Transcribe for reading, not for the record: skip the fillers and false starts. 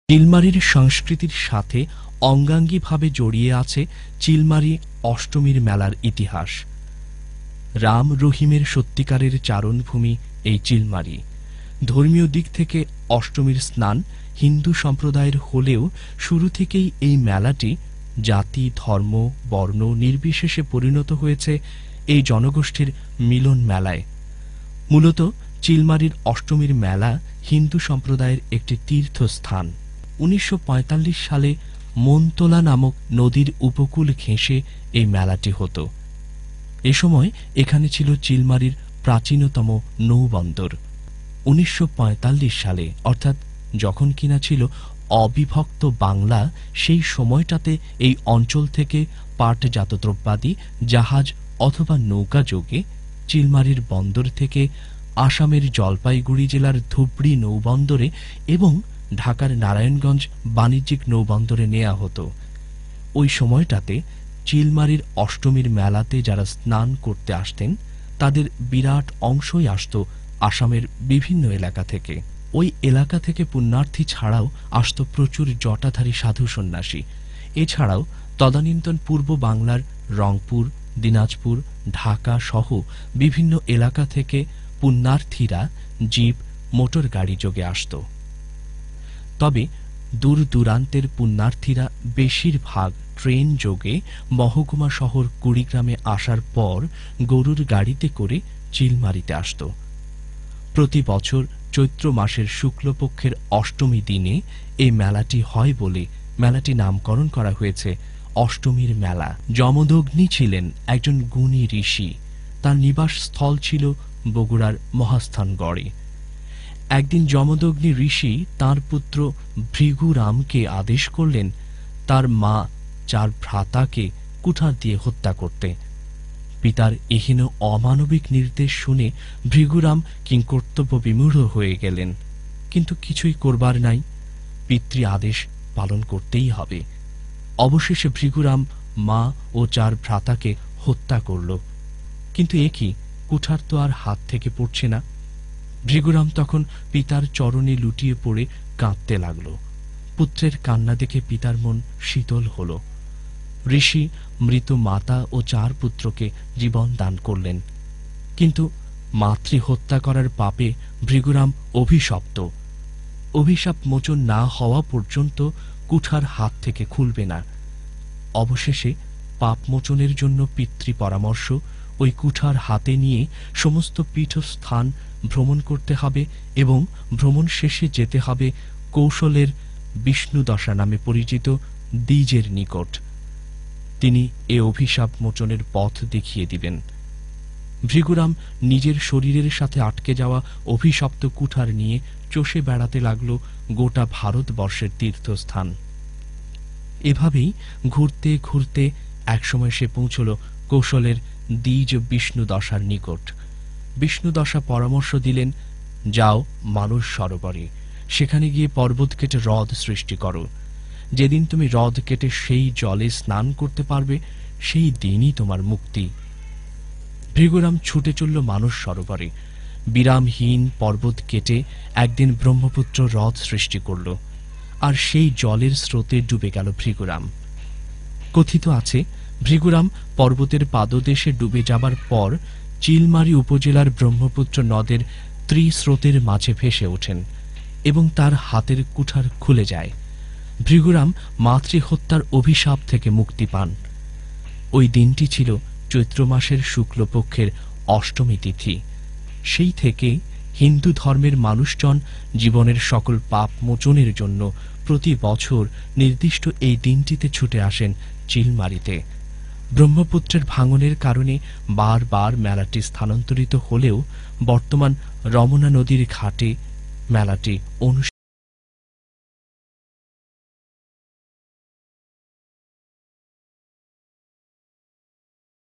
চিলমারীর সংস্কৃতির সাথে অঙ্গাঙ্গিভাবে জড়িয়ে আছে চিলমারী অষ্টমীর মেলার ইতিহাস। রাম রহিমের সত্যিকারের চারণভূমি এই চিলমারী। ধর্মীয় দিক থেকে অষ্টমীর স্নান হিন্দু সম্প্রদায়ের হলেও শুরু থেকেই এই মেলাটি জাতি, ধর্ম, বর্ণ নির্বিশেষে পরিণত হয়েছে এই জনগোষ্ঠীর মিলন মেলায়। মূলত চিলমারীর অষ্টমীর মেলা হিন্দু সম্প্রদায়ের একটি তীর্থস্থান। ১৯৪৫ সালে মনতোলা নামক নদীর উপকূল ঘেঁষে এই মেলাটি হতো। এ সময় এখানে ছিল চিলমারীর প্রাচীনতম নৌবন্দর। ১৯৪৫ সালে, অর্থাৎ যখন কিনা ছিল অবিভক্ত বাংলা, সেই সময়টাতে এই অঞ্চল থেকে পাটজাত দ্রব্যাদি জাহাজ অথবা নৌকা যোগে চিলমারীর বন্দর থেকে আসামের জলপাইগুড়ি জেলার ধুবড়ী নৌবন্দরে এবং ঢাকার নারায়ণগঞ্জ বাণিজ্যিক নৌবন্দরে নেওয়া হতো। ওই সময়টাতে চিলমারীর অষ্টমীর মেলাতে যারা স্নান করতে আসতেন তাদের বিরাট অংশই আসত আসামের বিভিন্ন এলাকা থেকে। ওই এলাকা থেকে পুণ্যার্থী ছাড়াও আসত প্রচুর জটাধারী সাধু সন্ন্যাসী। এছাড়াও তদানীন্তন পূর্ব বাংলার রংপুর, দিনাজপুর, ঢাকা সহ বিভিন্ন এলাকা থেকে পুণ্যার্থীরা জিপ, মোটর গাড়ি যোগে আসত। তবে দূর দূরান্তের পুণ্যার্থীরা বেশিরভাগ ট্রেন যোগে মহকুমা শহর কুড়িগ্রামে আসার পর গরুর গাড়িতে করে চিলমারীতে আসত। প্রতি বছর চৈত্র মাসের শুক্লপক্ষের অষ্টমী দিনে এই মেলাটি হয় বলে মেলাটি নামকরণ করা হয়েছে অষ্টমীর মেলা। যমদগ্নি ছিলেন একজন গুণী ঋষি। তার নিবাস স্থল ছিল বগুড়ার মহাস্থানগড়ে। একদিন যমদগ্নি ঋষি তাঁর পুত্র ভৃগুরামকে আদেশ করলেন তার মা চার ভ্রাতাকে কুঠার দিয়ে হত্যা করতে। পিতার এহেন অমানবিক নির্দেশ শুনে ভৃগুরাম কিংকর্তব্য বিমূঢ় হয়ে গেলেন। কিন্তু কিছুই করবার নাই, পিতৃ আদেশ পালন করতেই হবে। অবশেষে ভৃগুরাম মা ও চার ভ্রাতাকে হত্যা করল। কিন্তু এ কি, কুঠার তো আর হাত থেকে পড়ছে না। ভৃগুরাম তখন পিতার চরণে লুটিয়ে পড়ে কাঁদতে লাগল। পুত্রের কান্না দেখে পিতার মন শীতল হল। ঋষি মৃত মাতা ও চার পুত্রকে জীবন দান করলেন। কিন্তু মাতৃ হত্যা করার পাপে ভৃগুরাম অভিশপ্ত। অভিশাপ মোচন না হওয়া পর্যন্ত কুঠার হাত থেকে খুলবে না। অবশেষে পাপ মোচনের জন্য পিতৃ পরামর্শ ওই কুঠার হাতে নিয়ে সমস্ত পীঠস্থান ভ্রমণ করতে হবে এবং ভ্রমণ শেষে যেতে হবে কৌশলের বিষ্ণুদশা নামে পরিচিত দ্বিজের নিকট। তিনি এ অভিশাপ মোচনের পথ দেখিয়ে দিবেন। ভৃগুরাম নিজের শরীরের সাথে আটকে যাওয়া অভিশপ্ত কুঠার নিয়ে চষে বেড়াতে লাগল গোটা ভারতবর্ষের তীর্থস্থান। এভাবেই ঘুরতে ঘুরতে একসময় সে পৌঁছল কৌশলের দ্বিজ বিষ্ণুদশার নিকট। বিষ্ণুদশা পরামর্শ দিলেন, যাও মানস সরোবরে, সেখানে গিয়ে পর্বত কেটে হ্রদ সৃষ্টি করো। যেদিন তুমি হ্রদ কেটে সেই জলে স্নান করতে পারবে সেই দিনই তোমার মুক্তি। ভৃগুরাম ছুটে চলল মানস সরোবরে। বিরামহীন পর্বত কেটে একদিন ব্রহ্মপুত্র হ্রদ সৃষ্টি করল, আর সেই জলের স্রোতে ডুবে গেল ভৃগুরাম। কথিত আছে ভৃগুরাম পর্বতের পাদদেশে ডুবে যাবার পর চিলমারী উপজেলার ব্রহ্মপুত্র নদের ত্রিস্রোতের মাঝে ভেসে ওঠেন এবং তার হাতের কুঠার খুলে যায়। ভৃগুরাম মাতৃহত্যার অভিশাপ থেকে মুক্তি পান। ওই দিনটি ছিল চৈত্র মাসের শুক্লপক্ষের অষ্টমী তিথি। সেই থেকে হিন্দু ধর্মের মানুষজন জীবনের সকল পাপ মোচনের জন্য প্রতি বছর নির্দিষ্ট এই দিনটিতে ছুটে আসেন চিলমারীতে। ব্রহ্মপুত্রের ভাঙনের কারণে বারবার মেলাটি স্থানান্তরিত হলেও বর্তমান রমনা নদীর ঘাটে মেলাটি অনুষ্ঠিত